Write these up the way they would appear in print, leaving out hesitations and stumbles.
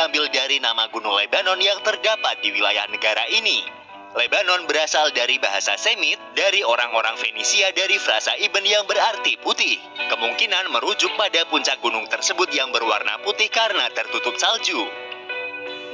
diambil dari nama Gunung Lebanon yang terdapat di wilayah negara ini. Lebanon berasal dari bahasa Semit, dari orang-orang Fenisia dari frasa Iben yang berarti putih. Kemungkinan merujuk pada puncak gunung tersebut yang berwarna putih karena tertutup salju.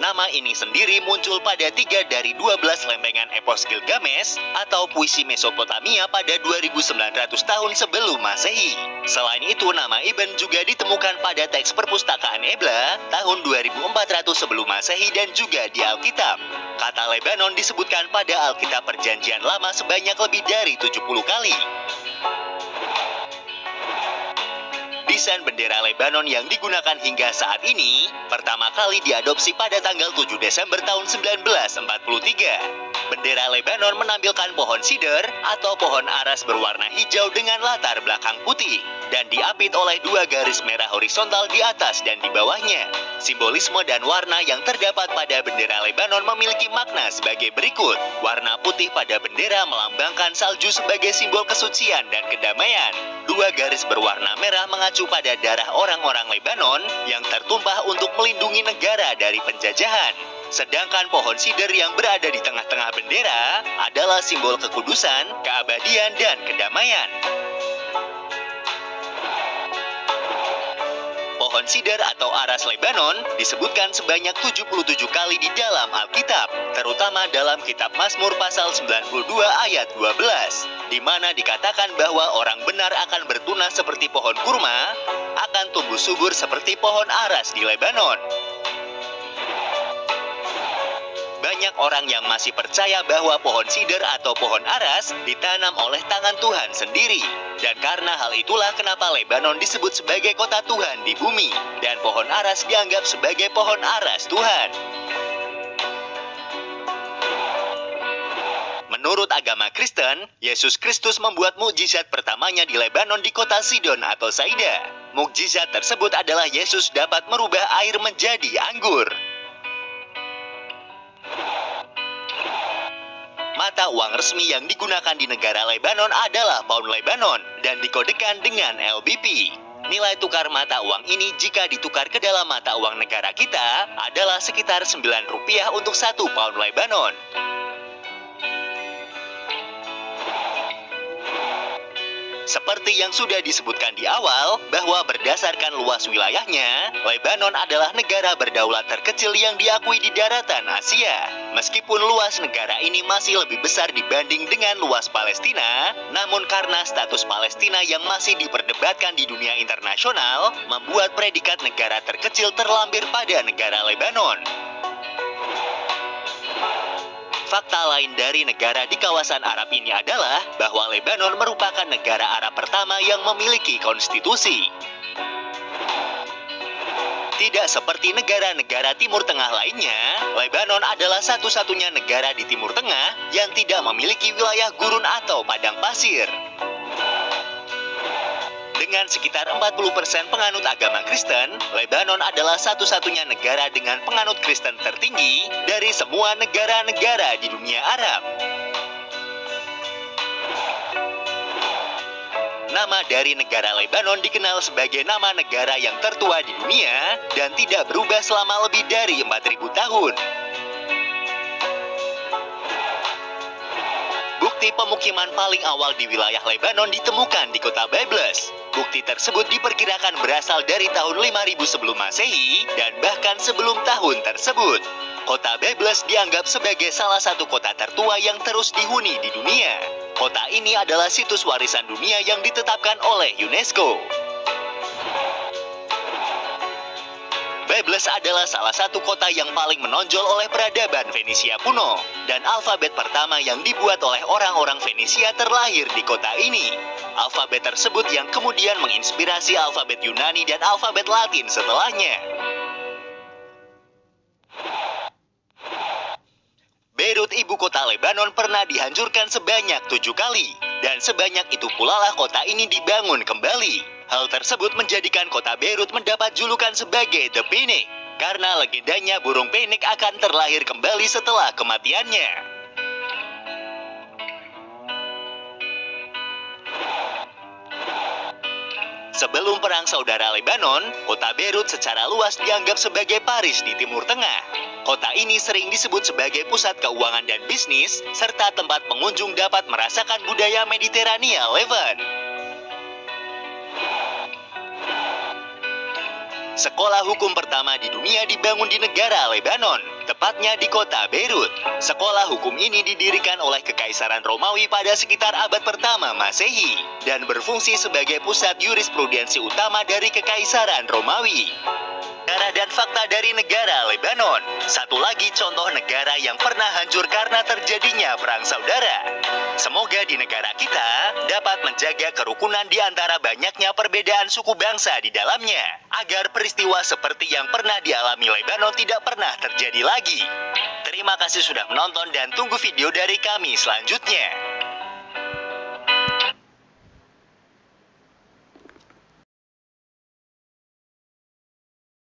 Nama ini sendiri muncul pada 3 dari 12 lempengan epos Gilgamesh atau puisi Mesopotamia pada 2900 tahun sebelum Masehi. Selain itu, nama Iben juga ditemukan pada teks perpustakaan Ebla tahun 2400 sebelum Masehi dan juga di Alkitab. Kata Lebanon disebutkan pada Alkitab Perjanjian Lama sebanyak lebih dari 70 kali. Desain bendera Lebanon yang digunakan hingga saat ini pertama kali diadopsi pada tanggal 7 Desember tahun 1943. Bendera Lebanon menampilkan pohon sider atau pohon aras berwarna hijau dengan latar belakang putih dan diapit oleh 2 garis merah horizontal di atas dan di bawahnya. Simbolisme dan warna yang terdapat pada bendera Lebanon memiliki makna sebagai berikut. Warna putih pada bendera melambangkan salju sebagai simbol kesucian dan kedamaian. 2 garis berwarna merah mengacu pada darah orang-orang Lebanon yang tertumpah untuk melindungi negara dari penjajahan. Sedangkan pohon sider yang berada di tengah-tengah bendera adalah simbol kekudusan, keabadian, dan kedamaian. Pohon sider atau aras Lebanon disebutkan sebanyak 77 kali di dalam Alkitab, terutama dalam kitab Mazmur pasal 92 ayat 12, di mana dikatakan bahwa orang benar akan bertunas seperti pohon kurma, akan tumbuh subur seperti pohon aras di Lebanon. Banyak orang yang masih percaya bahwa pohon sider atau pohon aras ditanam oleh tangan Tuhan sendiri. Dan karena hal itulah kenapa Lebanon disebut sebagai kota Tuhan di bumi. Dan pohon aras dianggap sebagai pohon aras Tuhan. Menurut agama Kristen, Yesus Kristus membuat mukjizat pertamanya di Lebanon di kota Sidon atau Saida. Mukjizat tersebut adalah Yesus dapat merubah air menjadi anggur. Mata uang resmi yang digunakan di negara Lebanon adalah pound Lebanon dan dikodekan dengan LBP. Nilai tukar mata uang ini jika ditukar ke dalam mata uang negara kita adalah sekitar Rp9 untuk 1 pound Lebanon. Seperti yang sudah disebutkan di awal, bahwa berdasarkan luas wilayahnya, Lebanon adalah negara berdaulat terkecil yang diakui di daratan Asia. Meskipun luas negara ini masih lebih besar dibanding dengan luas Palestina, namun karena status Palestina yang masih diperdebatkan di dunia internasional, membuat predikat negara terkecil terlampir pada negara Lebanon. Fakta lain dari negara di kawasan Arab ini adalah bahwa Lebanon merupakan negara Arab pertama yang memiliki konstitusi. Tidak seperti negara-negara Timur Tengah lainnya, Lebanon adalah satu-satunya negara di Timur Tengah yang tidak memiliki wilayah gurun atau padang pasir. Dengan sekitar 40% penganut agama Kristen, Lebanon adalah satu-satunya negara dengan penganut Kristen tertinggi dari semua negara-negara di dunia Arab. Nama dari negara Lebanon dikenal sebagai nama negara yang tertua di dunia dan tidak berubah selama lebih dari 4.000 tahun. Bukti pemukiman paling awal di wilayah Lebanon ditemukan di kota Byblos. Bukti tersebut diperkirakan berasal dari tahun 5000 sebelum Masehi dan bahkan sebelum tahun tersebut. Kota Byblos dianggap sebagai salah satu kota tertua yang terus dihuni di dunia. Kota ini adalah situs warisan dunia yang ditetapkan oleh UNESCO. Byblos adalah salah satu kota yang paling menonjol oleh peradaban Fenisia kuno, dan alfabet pertama yang dibuat oleh orang-orang Fenisia terlahir di kota ini. Alfabet tersebut yang kemudian menginspirasi alfabet Yunani dan alfabet Latin setelahnya. Beirut, ibu kota Lebanon, pernah dihancurkan sebanyak 7 kali, dan sebanyak itu pula lah kota ini dibangun kembali. Hal tersebut menjadikan kota Beirut mendapat julukan sebagai The Phoenix, karena legendanya burung Phoenix akan terlahir kembali setelah kematiannya. Sebelum Perang Saudara Lebanon, kota Beirut secara luas dianggap sebagai Paris di Timur Tengah. Kota ini sering disebut sebagai pusat keuangan dan bisnis, serta tempat pengunjung dapat merasakan budaya Mediterania Levant. Sekolah hukum pertama di dunia dibangun di negara Lebanon, tepatnya di kota Beirut. Sekolah hukum ini didirikan oleh Kekaisaran Romawi pada sekitar abad pertama Masehi dan berfungsi sebagai pusat jurisprudensi utama dari Kekaisaran Romawi. Negara dan fakta dari negara Lebanon. Satu lagi contoh negara yang pernah hancur karena terjadinya perang saudara. Semoga di negara kita dapat menjaga kerukunan di antara banyaknya perbedaan suku bangsa di dalamnya, agar peristiwa seperti yang pernah dialami Lebanon tidak pernah terjadi lagi. Terima kasih sudah menonton dan tunggu video dari kami selanjutnya.